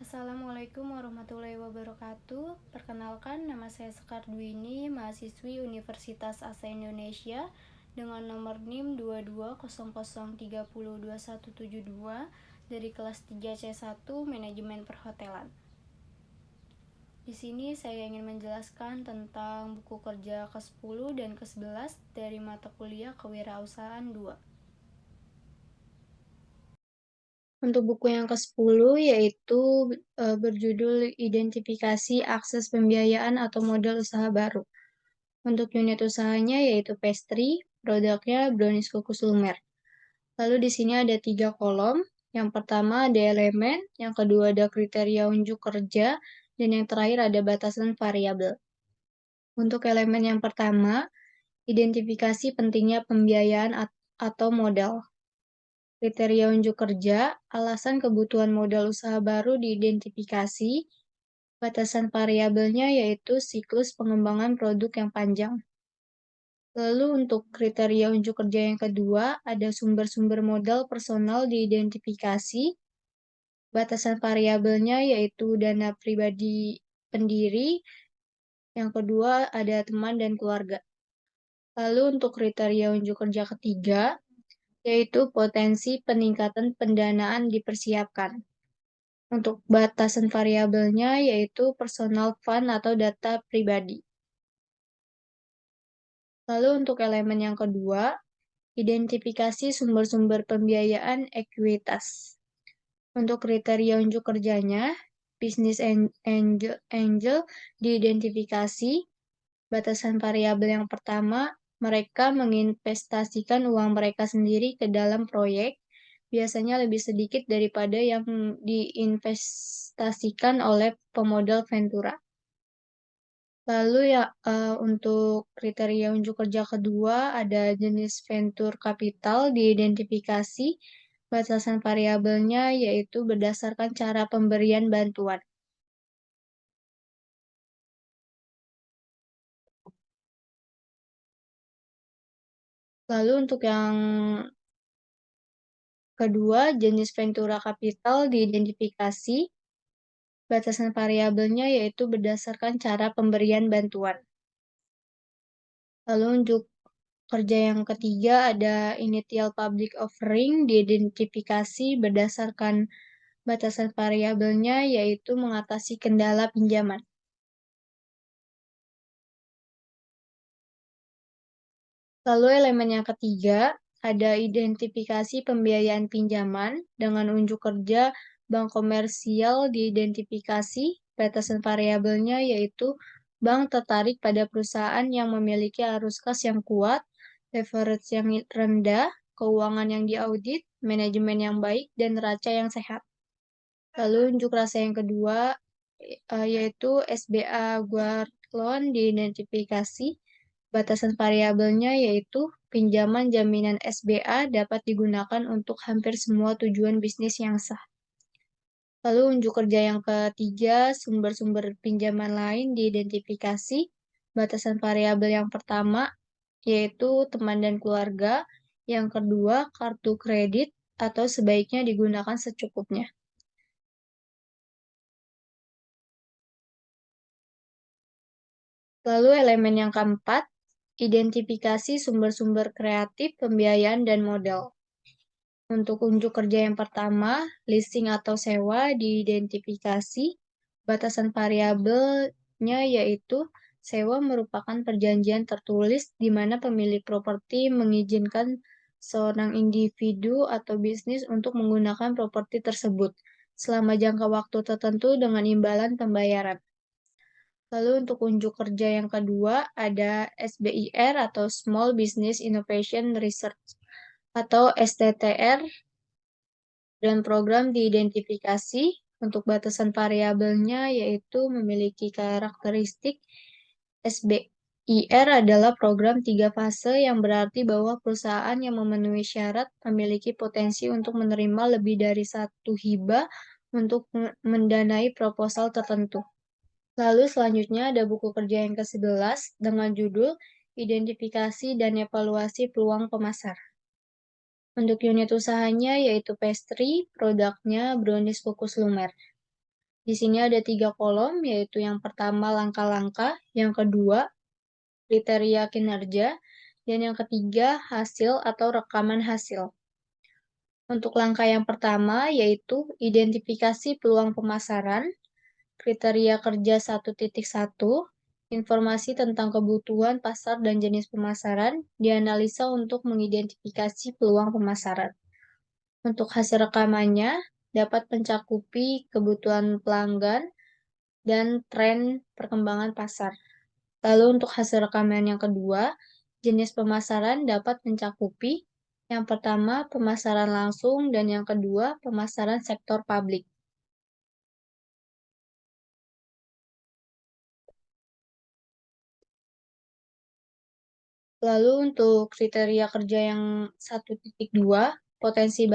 Assalamualaikum warahmatullahi wabarakatuh. Perkenalkan, nama saya Sekar Dwini, mahasiswi Universitas Asa Indonesia dengan nomor NIM 2200302172 dari kelas 3C1 Manajemen Perhotelan. Di sini saya ingin menjelaskan tentang buku kerja ke-10 dan ke-11 dari mata kuliah Kewirausahaan 2. Untuk buku yang ke-10 yaitu berjudul Identifikasi Akses Pembiayaan atau Modal Usaha Baru. Untuk unit usahanya yaitu pastry, produknya brownies kukus lumer. Lalu di sini ada 3 kolom. Yang pertama ada elemen, yang kedua ada kriteria unjuk kerja, dan yang terakhir ada batasan variabel. Untuk elemen yang pertama, identifikasi pentingnya pembiayaan atau modal. Kriteria unjuk kerja, alasan kebutuhan modal usaha baru diidentifikasi, batasan variabelnya yaitu siklus pengembangan produk yang panjang. Lalu untuk kriteria unjuk kerja yang kedua, ada sumber-sumber modal personal diidentifikasi, batasan variabelnya yaitu dana pribadi pendiri, yang kedua ada teman dan keluarga. Lalu untuk kriteria unjuk kerja ketiga, yaitu potensi peningkatan pendanaan dipersiapkan. Untuk batasan variabelnya yaitu personal fund atau data pribadi. Lalu untuk elemen yang kedua, identifikasi sumber-sumber pembiayaan ekuitas. Untuk kriteria unjuk kerjanya, bisnis angel diidentifikasi. Batasan variabel yang pertama, mereka menginvestasikan uang mereka sendiri ke dalam proyek, biasanya lebih sedikit daripada yang diinvestasikan oleh pemodal Ventura. Lalu ya untuk kriteria unjuk kerja kedua ada jenis venture capital diidentifikasi, batasan variabelnya yaitu berdasarkan cara pemberian bantuan. Lalu untuk yang kedua, jenis ventura capital diidentifikasi, batasan variabelnya yaitu berdasarkan cara pemberian bantuan. Lalu untuk kerja yang ketiga ada initial public offering diidentifikasi berdasarkan batasan variabelnya yaitu mengatasi kendala pinjaman. Lalu elemen yang ketiga ada identifikasi pembiayaan pinjaman dengan unjuk kerja bank komersial diidentifikasi, batasan variabelnya yaitu bank tertarik pada perusahaan yang memiliki arus kas yang kuat, leverage yang rendah, keuangan yang diaudit, manajemen yang baik, dan neraca yang sehat. Lalu unjuk rasa yang kedua yaitu SBA Guard Loan diidentifikasi, batasan variabelnya yaitu pinjaman jaminan SBA dapat digunakan untuk hampir semua tujuan bisnis yang sah. Lalu unjuk kerja yang ketiga, sumber-sumber pinjaman lain diidentifikasi. Batasan variabel yang pertama yaitu teman dan keluarga, yang kedua kartu kredit atau sebaiknya digunakan secukupnya. Lalu elemen yang keempat, identifikasi sumber-sumber kreatif, pembiayaan, dan modal. Untuk unjuk kerja yang pertama, leasing atau sewa diidentifikasi. Batasan variabelnya yaitu sewa merupakan perjanjian tertulis di mana pemilik properti mengizinkan seorang individu atau bisnis untuk menggunakan properti tersebut selama jangka waktu tertentu dengan imbalan pembayaran. Lalu untuk unjuk kerja yang kedua ada SBIR atau Small Business Innovation Research atau STTR dan program diidentifikasi untuk batasan variabelnya yaitu memiliki karakteristik SBIR adalah program 3 fase yang berarti bahwa perusahaan yang memenuhi syarat memiliki potensi untuk menerima lebih dari satu hibah untuk mendanai proposal tertentu. Lalu selanjutnya ada buku kerja yang ke-11 dengan judul Identifikasi dan Evaluasi Peluang Pemasar. Untuk unit usahanya yaitu pastry, produknya brownies kukus lumer. Di sini ada 3 kolom, yaitu yang pertama langkah-langkah, yang kedua kriteria kinerja, dan yang ketiga hasil atau rekaman hasil. Untuk langkah yang pertama, yaitu identifikasi peluang pemasaran, kriteria kerja 1.1, informasi tentang kebutuhan pasar dan jenis pemasaran, dianalisa untuk mengidentifikasi peluang pemasaran. Untuk hasil rekamannya, dapat mencakupi kebutuhan pelanggan dan tren perkembangan pasar. Lalu untuk hasil rekaman yang kedua, jenis pemasaran dapat mencakupi yang pertama pemasaran langsung dan yang kedua pemasaran sektor publik. Lalu untuk kriteria kerja yang 1.2, potensi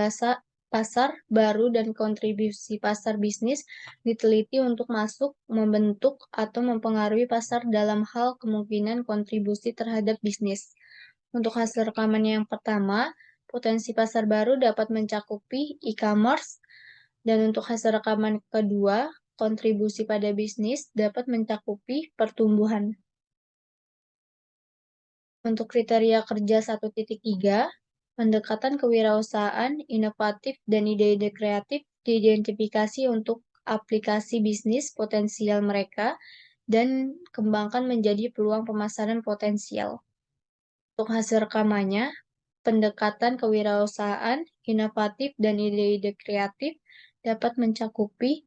pasar baru dan kontribusi pasar bisnis diteliti untuk masuk, membentuk, atau mempengaruhi pasar dalam hal kemungkinan kontribusi terhadap bisnis. Untuk hasil rekaman yang pertama, potensi pasar baru dapat mencakupi e-commerce, dan untuk hasil rekaman kedua, kontribusi pada bisnis dapat mencakupi pertumbuhan. Untuk kriteria kerja 1.3, pendekatan kewirausahaan, inovatif, dan ide-ide kreatif diidentifikasi untuk aplikasi bisnis potensial mereka dan kembangkan menjadi peluang pemasaran potensial. Untuk hasil rekamannya, pendekatan kewirausahaan, inovatif, dan ide-ide kreatif dapat mencakupi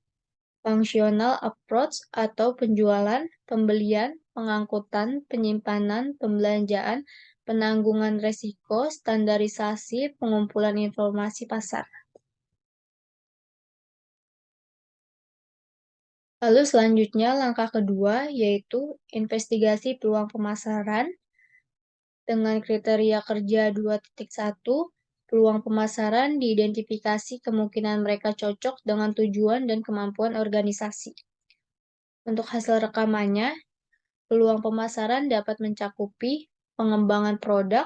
functional approach atau penjualan, pembelian, pengangkutan, penyimpanan, pembelanjaan, penanggungan resiko, standarisasi, pengumpulan informasi pasar. Lalu selanjutnya langkah kedua yaitu investigasi peluang pemasaran dengan kriteria kerja 2.1. Peluang pemasaran diidentifikasi kemungkinan mereka cocok dengan tujuan dan kemampuan organisasi. Untuk hasil rekamannya, peluang pemasaran dapat mencakupi pengembangan produk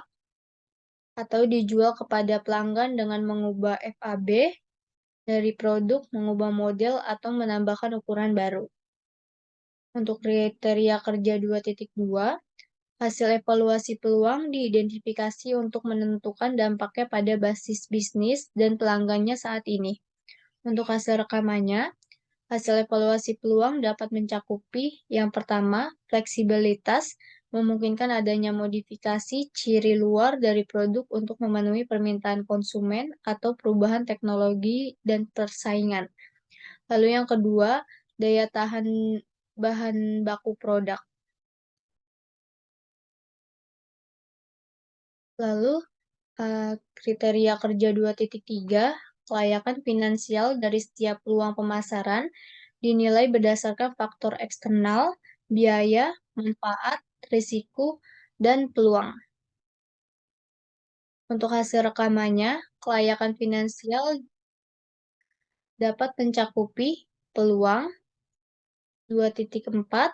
atau dijual kepada pelanggan dengan mengubah FAB dari produk, mengubah model, atau menambahkan ukuran baru. Untuk kriteria kerja 2.2, hasil evaluasi peluang diidentifikasi untuk menentukan dampaknya pada basis bisnis dan pelanggannya saat ini. Untuk hasil rekamannya, hasil evaluasi peluang dapat mencakupi yang pertama, fleksibilitas, memungkinkan adanya modifikasi ciri luar dari produk untuk memenuhi permintaan konsumen atau perubahan teknologi dan persaingan. Lalu yang kedua, daya tahan bahan baku produk. Lalu kriteria kerja 2.3, kelayakan finansial dari setiap peluang pemasaran dinilai berdasarkan faktor eksternal, biaya, manfaat, risiko, dan peluang. Untuk hasil rekamannya, kelayakan finansial dapat mencakupi peluang 2.4,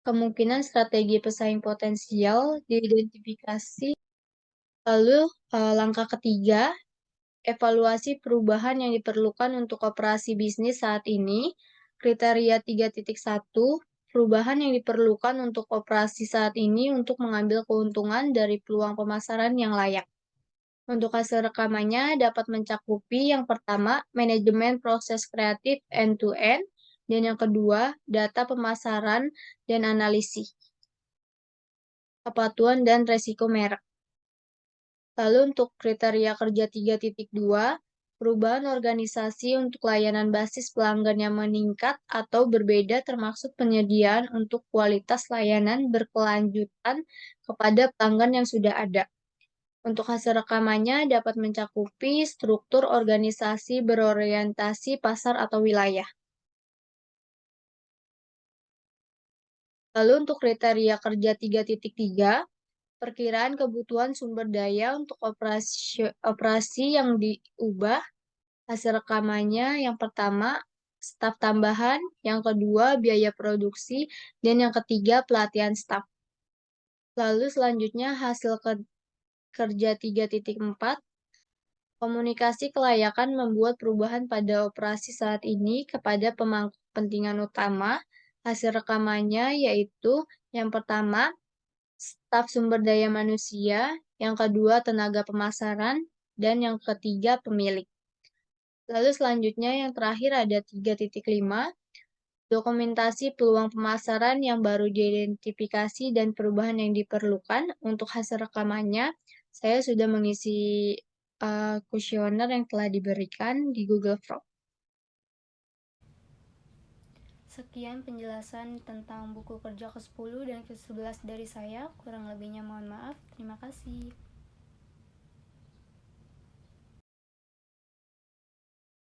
kemungkinan strategi pesaing potensial diidentifikasi. Lalu langkah ketiga, evaluasi perubahan yang diperlukan untuk operasi bisnis saat ini. Kriteria 3.1, perubahan yang diperlukan untuk operasi saat ini untuk mengambil keuntungan dari peluang pemasaran yang layak. Untuk hasil rekamannya dapat mencakupi yang pertama, manajemen proses kreatif end-to-end, dan yang kedua, data pemasaran dan analisis, kepatuhan dan resiko merek. Lalu untuk kriteria kerja 3.2, perubahan organisasi untuk layanan basis pelanggan yang meningkat atau berbeda termasuk penyediaan untuk kualitas layanan berkelanjutan kepada pelanggan yang sudah ada. Untuk hasil rekamannya dapat mencakupi struktur organisasi berorientasi pasar atau wilayah. Lalu untuk kriteria kerja 3.3, perkiraan kebutuhan sumber daya untuk operasi yang diubah. Hasil rekamannya yang pertama, staf tambahan, yang kedua, biaya produksi, dan yang ketiga, pelatihan staf. Lalu selanjutnya hasil kerja 3.4, Komunikasi kelayakan membuat perubahan pada operasi saat ini kepada pemangku kepentingan utama. Hasil rekamannya yaitu yang pertama, staf sumber daya manusia, yang kedua, tenaga pemasaran, dan yang ketiga, pemilik. Lalu selanjutnya yang terakhir ada 3.5, dokumentasi peluang pemasaran yang baru diidentifikasi dan perubahan yang diperlukan. Untuk hasil rekamannya, saya sudah mengisi kuesioner yang telah diberikan di Google Form. Sekian penjelasan tentang buku kerja ke-10 dan ke-11 dari saya. Kurang lebihnya mohon maaf. Terima kasih.